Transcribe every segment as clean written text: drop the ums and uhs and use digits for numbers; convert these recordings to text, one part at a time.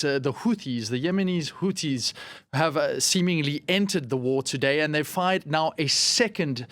the Houthis, the Yemeni Houthis, have seemingly entered the war today, and they've fired now a second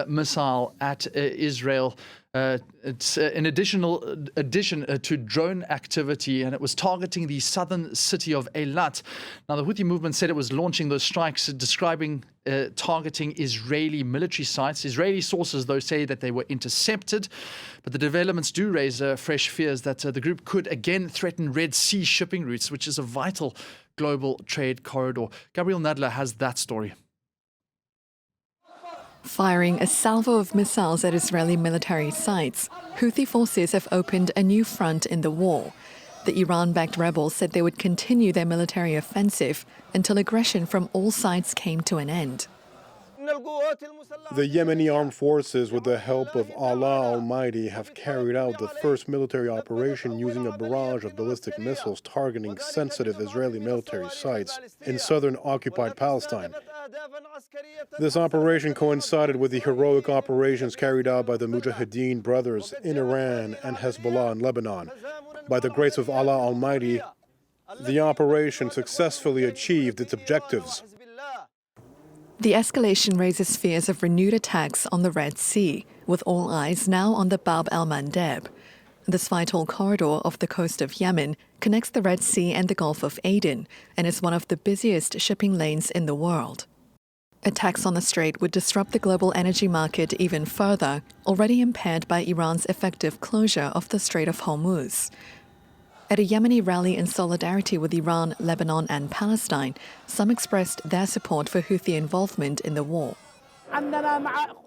missile at Israel. It's an addition to drone activity, and it was targeting the southern city of Eilat. Now, the Houthi movement said it was launching those strikes, describing targeting Israeli military sites. Israeli sources, though, say that they were intercepted, but the developments do raise fresh fears that the group could again threaten Red Sea shipping routes, which is a vital global trade corridor. Gabriel Nadler has that story. Firing a salvo of missiles at Israeli military sites, Houthi forces have opened a new front in the war. The Iran-backed rebels said they would continue their military offensive until aggression from all sides came to an end. The Yemeni armed forces, with the help of Allah Almighty, have carried out the first military operation using a barrage of ballistic missiles targeting sensitive Israeli military sites in southern occupied Palestine. This operation coincided with the heroic operations carried out by the Mujahideen brothers in Iran and Hezbollah in Lebanon. By the grace of Allah Almighty, the operation successfully achieved its objectives. The escalation raises fears of renewed attacks on the Red Sea, with all eyes now on the Bab el-Mandeb. This vital corridor off the coast of Yemen connects the Red Sea and the Gulf of Aden and is one of the busiest shipping lanes in the world. Attacks on the strait would disrupt the global energy market even further, already impaired by Iran's effective closure of the Strait of Hormuz. At a Yemeni rally in solidarity with Iran, Lebanon and Palestine, some expressed their support for Houthi involvement in the war.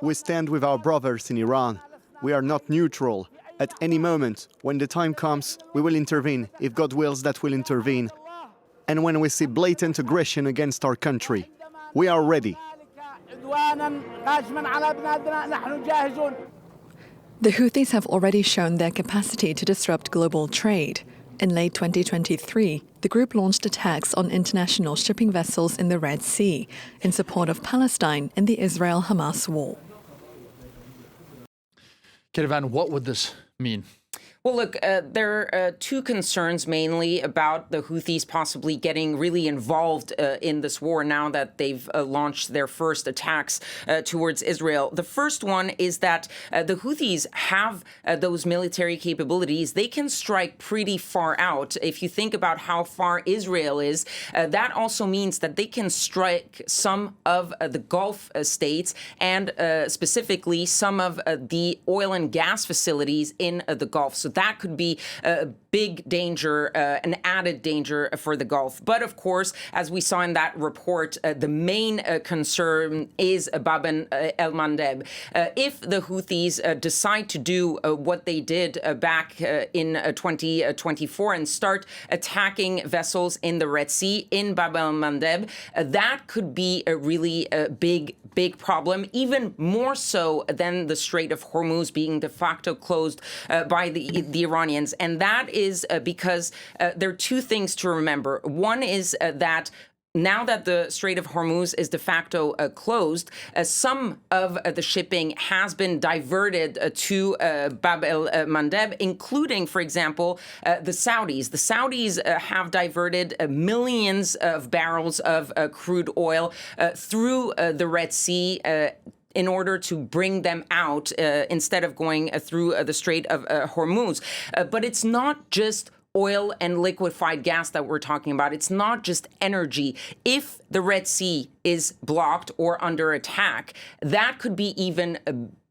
We stand with our brothers in Iran. We are not neutral. At any moment, when the time comes, we will intervene, if God wills that we'll intervene. And when we see blatant aggression against our country, we are ready. The Houthis have already shown their capacity to disrupt global trade. In late 2023, the group launched attacks on international shipping vessels in the Red Sea in support of Palestine in the Israel-Hamas war. Kethevane, what would this mean? Well, look, there are two concerns mainly about the Houthis possibly getting really involved in this war now that they've launched their first attacks towards Israel. The first one is that the Houthis have those military capabilities. They can strike pretty far out. If you think about how far Israel is, that also means that they can strike some of the Gulf states and specifically some of the oil and gas facilities in the Gulf. So that could be a big danger, an added danger for the Gulf. But of course, as we saw in that report, the main concern is Bab el-Mandeb. If the Houthis decide to do what they did back in 2024 and start attacking vessels in the Red Sea in Bab el-Mandeb, that could be a really big problem, even more so than the Strait of Hormuz being de facto closed by the Iranians. And that is because there are two things to remember. One is that now that the Strait of Hormuz is de facto closed, some of the shipping has been diverted to Bab el-Mandeb, including, for example, the Saudis. The Saudis have diverted millions of barrels of crude oil through the Red Sea in order to bring them out instead of going through the Strait of Hormuz. But it's not just oil and liquefied gas that we're talking about. It's not just energy. If the Red Sea is blocked or under attack, that could be even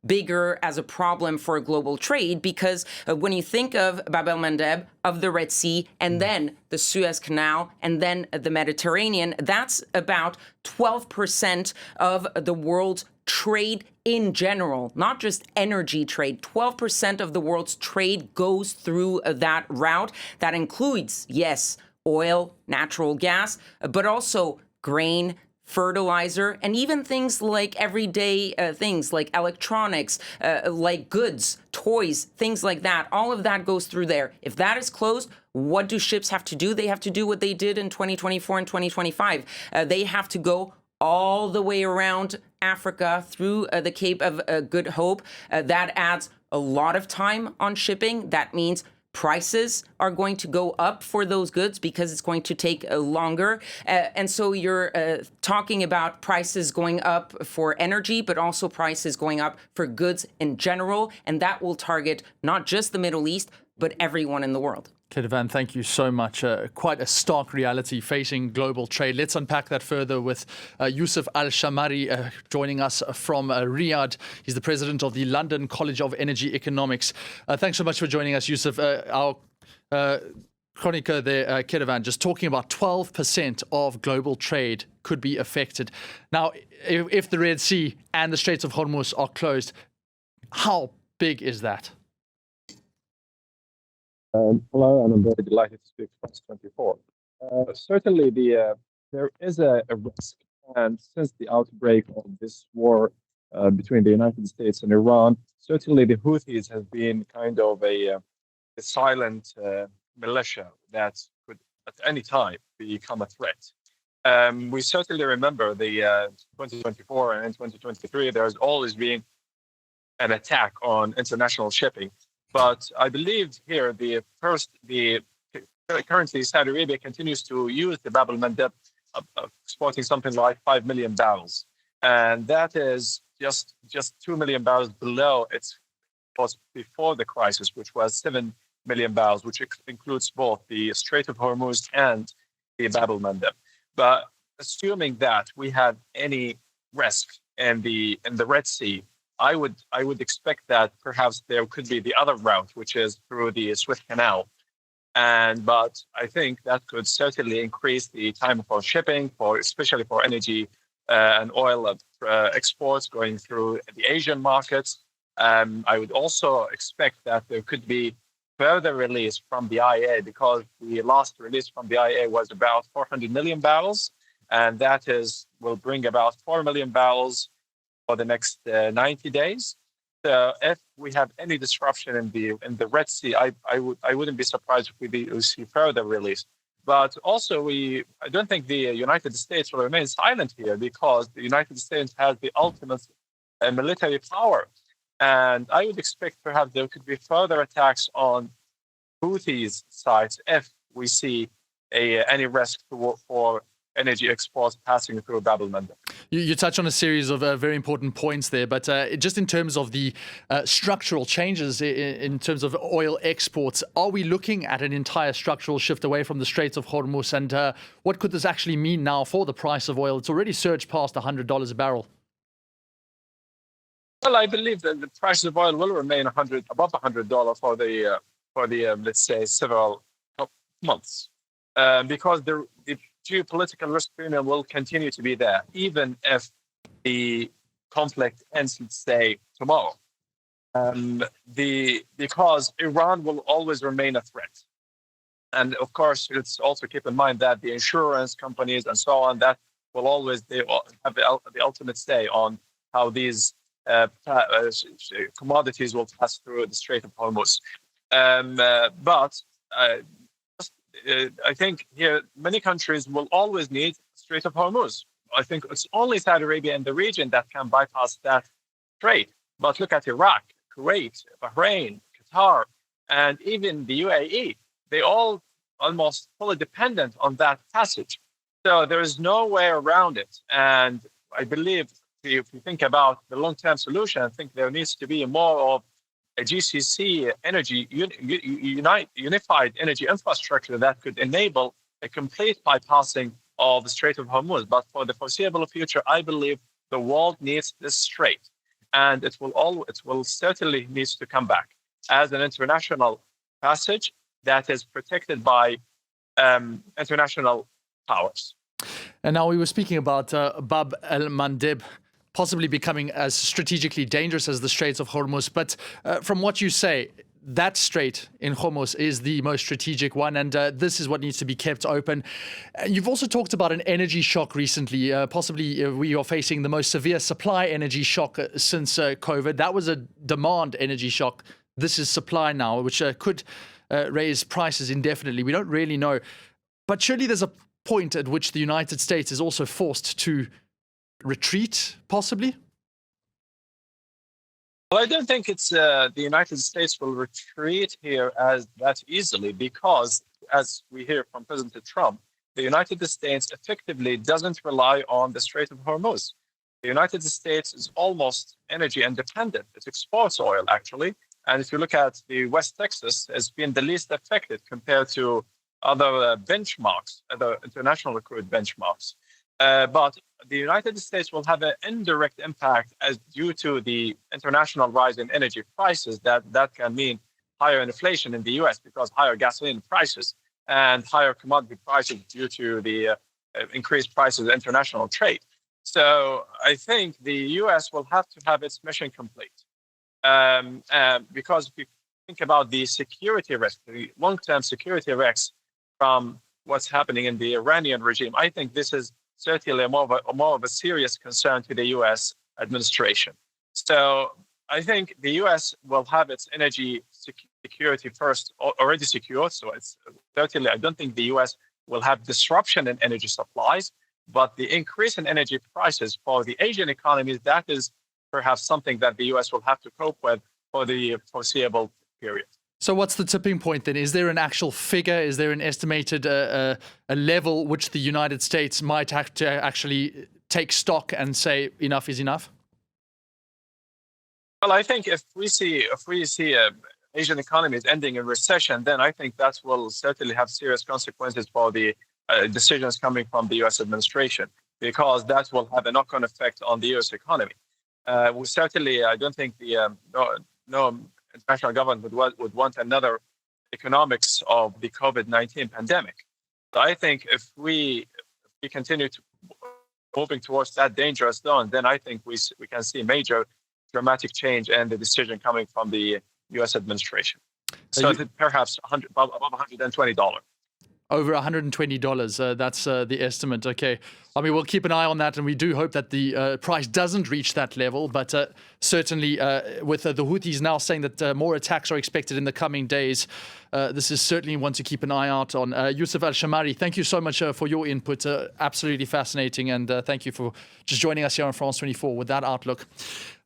bigger as a problem for global trade, because when you think of Bab el-Mandeb, of the Red Sea, and then the Suez Canal, and then the Mediterranean, that's about 12% of the world's trade in general, not just energy trade. 12% of the world's trade goes through that route. That includes, yes, oil, natural gas, but also grain, fertilizer, and even things like everyday things like electronics, like goods, toys, things like that. All of that goes through there. If that is closed, what do ships have to do? They have to do what they did in 2024 and 2025. They have to go all the way around Africa through the Cape of Good Hope. That adds a lot of time on shipping. That means prices are going to go up for those goods because it's going to take longer. And so you're talking about prices going up for energy, but also prices going up for goods in general. And that will target not just the Middle East, but everyone in the world. Kethevane, thank you so much. Quite a stark reality facing global trade. Let's unpack that further with Yousef Alshammari joining us from Riyadh. He's the president of the London College of Energy Economics. Thanks so much for joining us, Yousef. Our chroniqueur there, Kethevane, just talking about 12% of global trade could be affected. Now, if the Red Sea and the Straits of Hormuz are closed, how big is that? Hello, and I'm very delighted to speak for 24. Certainly, there is a risk, and since the outbreak of this war between the United States and Iran, certainly the Houthis have been kind of a silent militia that could at any time become a threat. We certainly remember the 2024 and 2023, there's always been an attack on international shipping. But I believe here currently Saudi Arabia continues to use the Bab el-Mandeb, exporting something like 5 million barrels, and that is just 2 million barrels below its cost before the crisis, which was 7 million barrels, which includes both the Strait of Hormuz and the Bab el-Mandeb. But assuming that we have any risk in the Red Sea, I would expect that perhaps there could be the other route, which is through the Suez Canal. But I think that could certainly increase the time for shipping, especially for energy and oil exports going through the Asian markets. I would also expect that there could be further release from the IEA, because the last release from the IEA was about 400 million barrels, and that will bring about 4 million barrels for the next 90 days. So if we have any disruption in the Red Sea, I wouldn't be surprised if we see further release. But also, I don't think the United States will remain silent here, because the United States has the ultimate military power. And I would expect perhaps there could be further attacks on Houthis' sides if we see any risk for energy exports passing through Bab el-Mandeb. You touch on a series of very important points there, but just in terms of the structural changes in terms of oil exports, are we looking at an entire structural shift away from the Straits of Hormuz? And what could this actually mean now for the price of oil? It's already surged past $100 a barrel. Well, I believe that the price of oil will remain above $100 for the let's say several months, because the geopolitical risk premium will continue to be there, even if the conflict ends, let's say, tomorrow. Because Iran will always remain a threat. And of course, let's also keep in mind that the insurance companies and so on, that will always have the ultimate say on how these commodities will pass through the Strait of Hormuz. I think here many countries will always need Strait of Hormuz. I think it's only Saudi Arabia in the region that can bypass that strait. But look at Iraq, Kuwait, Bahrain, Qatar, and even the UAE. They all almost fully dependent on that passage. So there is no way around it. And I believe if you think about the long-term solution, I think there needs to be more of a GCC energy, unified energy infrastructure that could enable a complete bypassing of the Strait of Hormuz. But for the foreseeable future, I believe the world needs this strait, and it will certainly needs to come back as an international passage that is protected by international powers. And now we were speaking about Bab el-Mandeb possibly becoming as strategically dangerous as the Straits of Hormuz. But from what you say, that strait in Hormuz is the most strategic one, and this is what needs to be kept open. You've also talked about an energy shock recently. Possibly we are facing the most severe supply energy shock since COVID. That was a demand energy shock. This is supply now, which could raise prices indefinitely. We don't really know. But surely there's a point at which the United States is also forced to retreat, possibly? Well, I don't think it's the United States will retreat here as that easily because, as we hear from President Trump, the United States effectively doesn't rely on the Strait of Hormuz. The United States is almost energy independent. It exports oil, actually. And if you look at the West Texas, has been the least affected compared to other benchmarks, other international crude benchmarks. But the United States will have an indirect impact as due to the international rise in energy prices. That can mean higher inflation in the U.S. because higher gasoline prices and higher commodity prices due to the increased prices of international trade. So I think the U.S. will have to have its mission complete. Because if you think about the security risk, the long-term security risks from what's happening in the Iranian regime, I think this is certainly more of a serious concern to the U.S. administration. So I think the U.S. will have its energy security first already secured. So it's certainly, I don't think the U.S. will have disruption in energy supplies, but the increase in energy prices for the Asian economies, that is perhaps something that the U.S. will have to cope with for the foreseeable period. So what's the tipping point then? Is there an actual figure? Is there an estimated a level which the United States might have to actually take stock and say enough is enough? Well, I think if we see Asian economies ending in recession, then I think that will certainly have serious consequences for the decisions coming from the U.S. administration, because that will have a knock-on effect on the U.S. economy. We certainly, I don't think the no international government would want another economics of the COVID-19 pandemic. So I think if we continue to moving towards that dangerous zone, then I think we can see major dramatic change in the decision coming from the U.S. administration. So perhaps above $120. Over $120, that's the estimate. Okay. I mean, we'll keep an eye on that, and we do hope that the price doesn't reach that level. But certainly, with the Houthis now saying that more attacks are expected in the coming days, this is certainly one to keep an eye out on. Yousef Alshammari, thank you so much for your input. Absolutely fascinating, and thank you for just joining us here on France 24 with that outlook.